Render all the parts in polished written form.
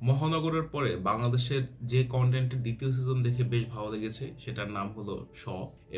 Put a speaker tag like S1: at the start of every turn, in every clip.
S1: মহানগরের পরে বাংলাদেশের যে কন্টেন্টের দ্বিতীয় সিজন দেখে বেশ ভালো লেগেছে সেটার নাম হলো শ।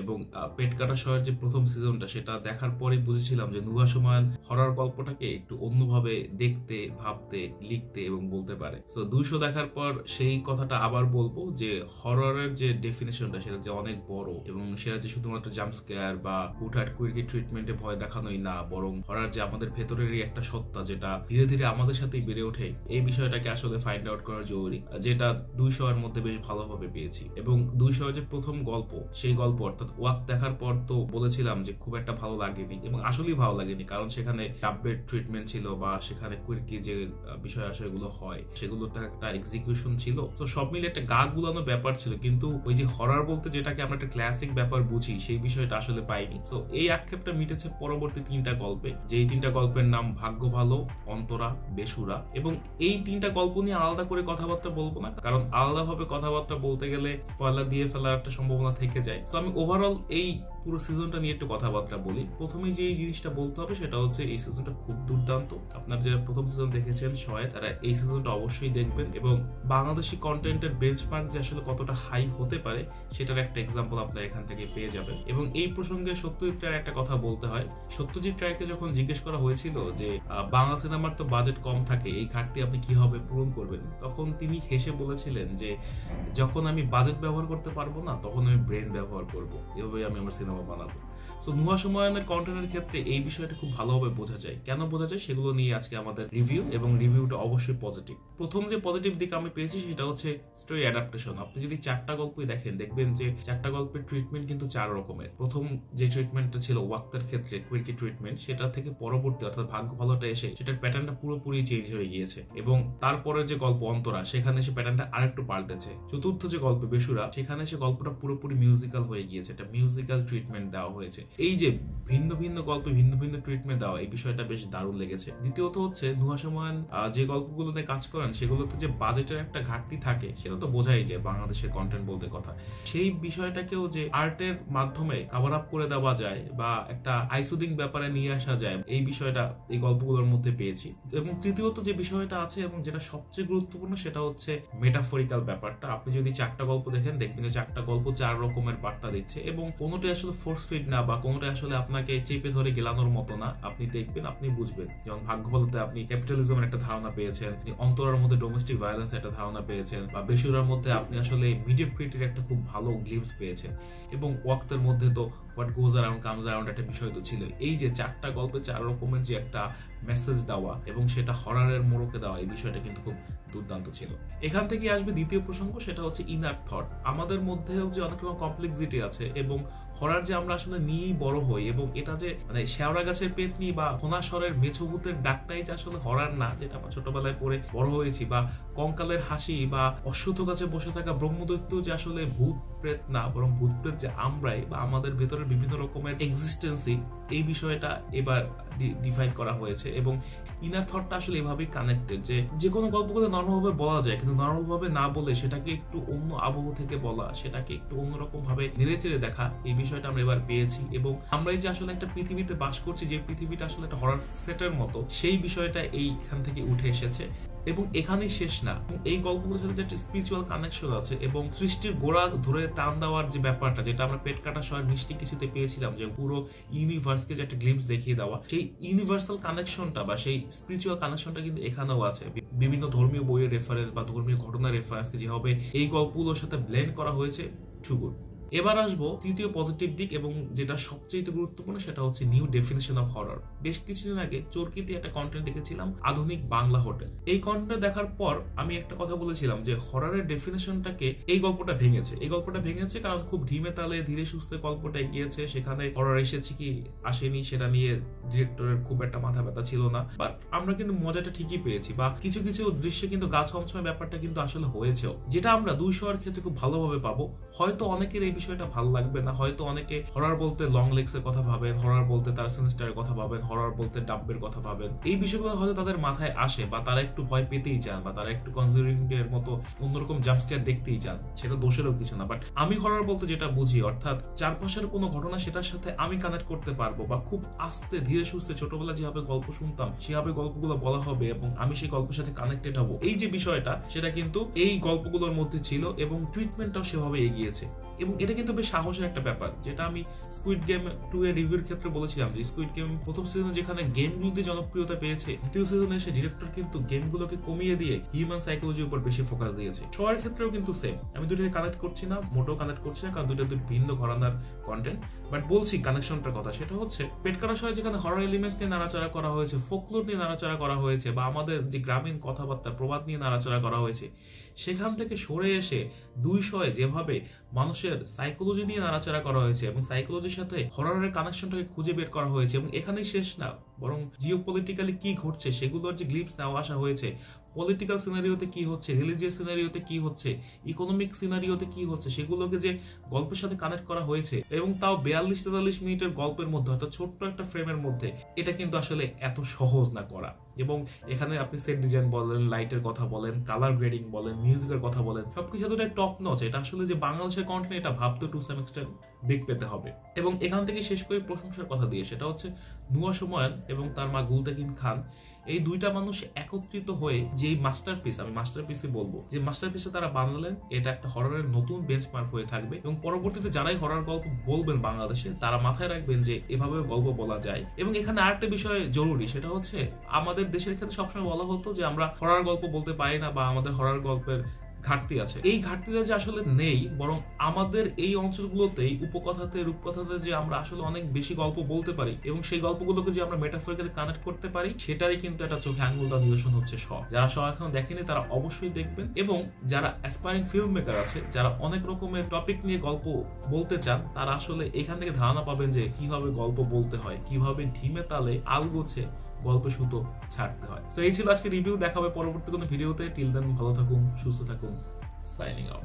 S1: এবং পেট কাটা শয়ের যে প্রথম সিজনটা সেটা দেখার পরে বুঝেছিলাম যে নুহা সুমায়ান হরর গল্পটাকে একটু অন্যভাবে দেখতে, ভাবতে, লিখতে এবং বলতে পারে। তো 200 দেখার পর সেই কথাটা আবার বলবো যে হররের যে ডেফিনেশনটা সেটা যে অনেক বড় এবং সেটা যে শুধুমাত্র জাম্প স্কেয়ার বা হুটহাট কুইকি ট্রিটমেন্টে ভয় দেখানোই না, বরং হরর যে আমাদের ভেতরেরই একটা সত্তা যেটা ধীরে ধীরে আমাদের সাথেই বেড়ে ওঠে, এই বিষয়টাকে আসলে ফাইন্ড আউট করা জরুরি, যেটা 200 এর মধ্যে বেশ ভালোভাবে পেয়েছি। এবং 200 যে প্রথম গল্প, সেই গল্প অর্থাৎ ওয়াক দেখার পর তো বলেছিলাম যে খুব একটা ভালো লাগেনি, এবং আসলেই ভালো লাগেনি, কারণ সেখানে ডাব্বের ট্রিটমেন্ট ছিল বা সেখানে কুইকি যে বিষয় আশয়গুলো হয় সেগুলোতে একটা এক্সিকিউশন ছিল। তো সব মিলে একটা গা গুলানো ব্যাপার ছিল, কিন্তু ওই যে হরর বলতে যেটাকে আমরা একটা ক্লাসিক ব্যাপার বুঝি সেই বিষয়টা আসলে পাইনি। তো এই আক্ষেপটা মিটেছে পরবর্তী 3টা গল্পে, যে এই 3টা গল্পের নাম ভাগ্য ভালো, অন্তরা, বেসুরা। এবং এই 3টা গল্প নিয়ে আলাদা করে কথাবার্তা বলবো না, কারণ আলাদাভাবে কথাবার্তা বলতে গেলে স্পয়লার দিয়ে ফেলার একটা সম্ভাবনা থেকে যায়। তো আমি ওভারঅল এই পুরো সিজনটা নিয়ে একটু কথাবার্তা বলি। প্রথমেই যে জিনিসটা বলতে হবে সেটা হচ্ছে এই সিজনটা খুব দুর্দান্ত। আপনারা যারা প্রথম সিজন দেখেছেন শয়ে, তারা এই সিজনটা অবশ্যই দেখবেন। এবং বাংলাদেশি কন্টেন্টের বেঞ্চমার্ক যে আসলে কতটা হাই হতে পারে সেটার একটা এক্সাম্পল আপনারা এখান থেকে পেয়ে যাবেন। এবং এই প্রসঙ্গে সত্যজিৎ রায়ের একটা কথা বলতে হয়। সত্যজিৎ রায়কে যখন জিজ্ঞেস করা হয়েছিল যে বাংলা সিনেমার তো বাজেট কম থাকে, এই ঘাটতি আপনি কিভাবে পূরণ করবেন, তখন তিনি হেসে বলেছিলেন যে যখন আমি বাজেট ব্যবহার করতে পারবো না তখন আমি ব্রেন ব্যবহার করবো, এভাবে আমি আমার সিনেমা বানাবো। সো নুহা সুমায়ানের কন্টেন্টের ক্ষেত্রে এই বিষয়টা খুব ভালোভাবে বোঝা যায়। কেন বোঝা যায় সেগুলো নিয়ে আজকে আমাদের রিভিউ, এবং রিভিউটা অবশ্যই পজিটিভ। প্রথম যে পজিটিভ দিক আমি পেয়েছি সেটা হচ্ছে স্টোরি অ্যাডাপ্টেশন। আপনি যদি 4টা গল্পই দেখেন দেখবেন যে 4টা গল্পের ট্রিটমেন্ট কিন্তু 4 রকমের। প্রথম যে ট্রিটমেন্টটা ছিল ওয়াক্তের ক্ষেত্রে কুইকি ট্রিটমেন্ট, সেটা থেকে পরবর্তী অর্থাৎ ভাগ্য ভালোটা এসে সেটার প্যাটার্নটা পুরোপুরি চেঞ্জ হয়ে গিয়েছে। এবং তারপরে যে গল্প অন্তরা, সেখানে সে প্যাটার্নটা আরেকটু পাল্টেছে। চতুর্থ যে গল্প বেসুরা, সেখানে সে গল্পটা পুরোপুরি মিউজিক্যাল হয়ে গিয়েছে, এটা মিউজিক্যাল ট্রিটমেন্ট দেওয়া হয়েছে। এই যে ভিন্ন ভিন্ন গল্পে ভিন্ন ভিন্ন ট্রিটমেন্ট দেওয়া, এই বিষয়টা বেশ দারুণ লেগেছে। দ্বিতীয়ত হচ্ছে নুহা সুমায়ান যে গল্পগুলো নিয়ে কাজ করেন সেগুলোতে যে বাজেটের একটা ঘাটতি থাকে সেটা তো বোঝাই যায় বাংলাদেশের কন্টেন্ট বলতে কথা। সেই বিষয়টাকেও যে আর্টের মাধ্যমে কভার আপ করে দেওয়া যায় বা একটা আইসুদিং ব্যাপারে নিয়ে আসা যায়, এই বিষয়টা এই গল্পগুলোর মধ্যে পেয়েছি। এবং তৃতীয়ত যে বিষয়টা আছে এবং যেটা সবচেয়ে গুরুত্বপূর্ণ সেটা হচ্ছে মেটাফরিক্যাল ব্যাপারটা। আপনি যদি 4টা গল্প দেখেন দেখবেন যে 4টা গল্প 4 রকমের বার্তা দিচ্ছে, এবং কোনোটাই আসলে ফোর্স ফিড না বা কোনোটাই আসলে আপনাকে চেপে ধরে গেলানোর মতো না। আপনি দেখবেন, আপনি বুঝবেন। যেমন ভাগ্য ভালোতে আপনি ক্যাপিটালিজমের একটা ধারণা পেয়েছেন, অন্তরার মধ্যে ডোমেস্টিক ভায়োলেন্স একটা ধারণা পেয়েছেন, বা বেসুরার মধ্যে আপনি আসলে মিডিওক্রিটির একটা খুব ভালো গ্লিমস পেয়েছেন, এবং ওয়াক্তের মধ্যে তো what goes around comes around একটা বিষয় তো ছিল। এই যে 4টা গল্পে 4 রকমের যে একটা মেসেজ দেওয়া এবং সেটা হররের মোড়কে দেওয়া, এই বিষয়টা কিন্তু খুব দুর্দান্ত ছিল। এখান থেকে আসবে দ্বিতীয় প্রসঙ্গ, সেটা হচ্ছে ইনার থট। আমাদের মধ্যেও যে অনেক রকম কমপ্লেক্সিটি আছে, এবং হরর যে আমরা আসলে নিয়েই বড় হই, এবং এটা যে মানে শেওড়া গাছের পেতনি বা খোনাসরের মেছভূতের ডাকটাই যে আসলে হরর না, যেটা আমরা ছোটবেলায় পড়ে বড় হয়েছি, বা কঙ্কালের হাসি বা অশ্বত্থ গাছে বসে থাকা ব্রহ্মদৈত্য যে আসলে ভূত প্রেত না, বরং ভূত প্রেত যে আমরাই, বা আমাদের ভেতরের বিভিন্ন রকমের এক্সিস্টেন্সি, এই বিষয়টা এবার ডিফাইন করা হয়েছে। এবং ইনার থটটা আসলে এভাবেই কানেক্টেড যে কোনো গল্পগুলো নর্মাল ভাবে বলা যায়, কিন্তু নর্মাল ভাবে না বলে সেটাকে একটু অন্য আবহ থেকে বলা, সেটাকে একটু অন্যরকম ভাবে নেড়েচেড়ে দেখা, এই বিষয়টা আমরা এবার পেয়েছি। এবং আমরা এই যে আসলে একটা পৃথিবীতে বাস করছি, যে পৃথিবীটা আসলে একটা হরর সেটের মতো, সেই বিষয়টা এইখান থেকে উঠে এসেছে। এবং এখানেই শেষ না, এই গল্পগুলোর সাথে যে একটা স্পিরিচুয়াল কানেকশন আছে, এবং সৃষ্টির গোড়া ধরে টান দেওয়ার যে ব্যাপারটা, যেটা আমরা পেট কাটা শয়ের মিষ্টি কিছুতে পেয়েছিলাম, যে পুরো ইউনিভার্সকে যে একটা গ্লিমস দেখিয়ে দেওয়া, সেই ইউনিভার্সাল কানেকশনটা বা সেই স্পিরিচুয়াল কানেকশনটা কিন্তু এখানেও আছে। বিভিন্ন ধর্মীয় বইয়ের রেফারেন্স বা ধর্মীয় ঘটনার রেফারেন্সকে যেভাবে এই গল্পগুলোর সাথে ব্লেন্ড করা হয়েছে, টু গুড। এবার আসবো তৃতীয় পজিটিভ দিক, এবং যেটা সবচেয়ে গুরুত্বপূর্ণ সেটা হচ্ছে নিউ ডেফিনেশন অফ হরর। বেশ কিছুদিন আগে চরকিতে একটা কন্টেন্ট দেখেছিলাম, আধুনিক বাংলা হোটেল। এই কন্টেন্ট দেখার পর আমি একটা কথা বলেছিলাম যে হররের ডেফিনেশনটাকে এই গল্পটা ভেঙেছে। এই গল্পটা ভেঙেছে কারণ খুব ঢিমে তালে ধীরে সুস্থে গল্পটা এগিয়েছে। সেখানে হরর এসেছে কি আসেনি সেটা নিয়ে ডিরেক্টরের খুব একটা মাথা ব্যথা ছিল না, বাট আমরা কিন্তু মজাটা ঠিকই পেয়েছি, বা কিছু কিছু দৃশ্যে কিন্তু গা ছমছমে ব্যাপারটা কিন্তু আসলে হয়েছেও, যেটা আমরা 200 এর ক্ষেত্রে খুব ভালোভাবে পাবো। হয়তো অনেকের এই বিষয়টা ভালো লাগবে না। হয়তো অনেকে হরর বলতে লং লেগস এর কথা ভাবেন, হরর বলতে তারা সিনিস্টারের কথা ভাবেন, হরর বলতে ডাব্বের কথা ভাবেন। এই বিষয়গুলো হয়তো তাদের মাথায় আসে, বা তারা একটু ভয় পেতেই চান, বা তারা একটু কনজিউরিং এর মতো অন্যরকম জাম্পস্কেয়ার দেখতেই চান। সেটা দোষেরও কিছু না, বাট আমি হরর বলতে যেটা বুঝি, অর্থাৎ চারপাশের কোনো ঘটনা সেটার সাথে আমি কানেক্ট করতে পারবো, বা খুব আস্তে ধীরে সুস্থে ছোটবেলা যেভাবে গল্প শুনতাম সেভাবে গল্পগুলো বলা হবে এবং আমি সেই গল্পের সাথে কানেক্টেড হব। এই যে বিষয়টা, সেটা কিন্তু এই গল্পগুলোর মধ্যে ছিল এবং ট্রিটমেন্টটাও সেভাবে এগিয়েছে। এবং এটা কিন্তু বেশ সাহসের একটা ব্যাপার, যেটা আমি স্কুইড গেম 2 এর রিভিউর ক্ষেত্রে বলেছিলাম যে স্কুইড গেম প্রথম সিজনে যেখানে গেমগুলোতে জনপ্রিয়তা পেয়েছে, দ্বিতীয় সিজনে এসে ডিরেক্টর কিন্তু গেমগুলোকে কমিয়ে দিয়ে হিউম্যান সাইকোলজির উপর বেশি ফোকাস দিয়েছে। শোয়ের ক্ষেত্রেও কিন্তু সেম। আমি দুটোকে কানেক্ট করছি না, মোটেও কানেক্ট করছি না, কারণ দুটো ভিন্ন ঘরানার কন্টেন্ট, বাট বলছি কানেকশনটার কথা। সেটা হচ্ছে পেটকাটা শহরে যেখানে হরর এলিমেন্টস নিয়ে নাড়াচাড়া করা হয়েছে, ফোকলোর নিয়ে নাড়াচাড়া করা হয়েছে, বা আমাদের যে গ্রামীণ কথাবার্তা প্রবাদ নিয়ে নাড়াচাড়া করা হয়েছে, সেখান থেকে সরে এসে 200 যেভাবে মানুষের সাইকোলজি নিয়ে নাড়াচাড়া করা হয়েছে এবং সাইকোলজির সাথে হররের কানেকশনটাকে খুঁজে বের করা হয়েছে, এবং এখানেই শেষ না, বরং জিওপলিটিক্যালি কি ঘটছে সেগুলোর যে গ্লিপস নেওয়া আসা হয়েছে, পলিটিক্যাল সিনারিওতে কি হচ্ছে, রিলিজিয়াস সিনারিওতে কি হচ্ছে, ইকোনমিক সিনারিওতে কি হচ্ছে, সেগুলোকে যে গল্পের সাথে কানেক্ট করা হয়েছে, এবং তাও 42-43 মিনিটের গল্পের মধ্যে, অর্থাৎ ছোট্ট একটা ফ্রেমের মধ্যে, এটা কিন্তু আসলে এত সহজ না করা। এবং এখানে আপনি সেট ডিজাইন বলেন, লাইটের কথা বলেন, কালার গ্রেডিং বলেন, মিউজিকের কথা বলেন, সবকিছু এতটা টপ নচ। এটা আসলে যে বাংলাদেশের কন্টেন্ট, এটা ভাবতে টু সাম এক্সটেন্ট বিগ পেতে হবে। এবং এখান থেকে শেষ করে প্রশংসার কথা দিয়ে, সেটা হচ্ছে নুহা সুময়ান এবং তার মা গুলতেকিন খান, এই দুইটা মানুষ একত্রিত হয়ে যে মাস্টারপিস, আমি মাস্টারপিসই বলবো, যে মাস্টারপিসে তারা বানালেন, এটা একটা হররের নতুন বেঞ্চমার্ক হয়ে থাকবে। এবং পরবর্তীতে যারাই হরর গল্প বলবেন বাংলাদেশে, তারা মাথায় রাখবেন যে এভাবেও গল্প বলা যায়। এবং এখানে আরেকটা বিষয় জরুরি, সেটা হচ্ছে আমাদের দেশের ক্ষেত্রে সবসময় বলা হতো যে আমরা হরর গল্প বলতে পারি না, বা আমাদের হরর গল্পের ঘাটতি আছে। এই ঘাটতিটা যে আসলে নেই, বরং আমাদের এই অঞ্চলগুলোতেই উপকথাতে, রূপকথাতে যে আমরা আসলে অনেক বেশি গল্প বলতে পারি, এবং সেই গল্পগুলোকে যে আমরা মেটাফরিক্যালি কানেক্ট করতে পারি, সেটারই কিন্তু একটা চোখে আঙুল দেওয়া নিদর্শন হচ্ছে শ। যারা শ এখন দেখেনি তারা অবশ্যই দেখবেন, এবং যারা অ্যাসপায়ারিং ফিল্ম মেকার আছে, যারা অনেক রকমের টপিক নিয়ে গল্প বলতে চান, তারা আসলে এখান থেকে ধারণা পাবেন যে কিভাবে গল্প বলতে হয়, কিভাবে ঢিমে তালে আলগোছে গল্প সুতো ছাড়তে হয়। তো এই ছিল আজকে রিভিউ। দেখাবে পরবর্তী কোনো ভিডিওতে। টিল দেন ভালো থাকুন, সুস্থ থাকুন, সাইনিং অফ।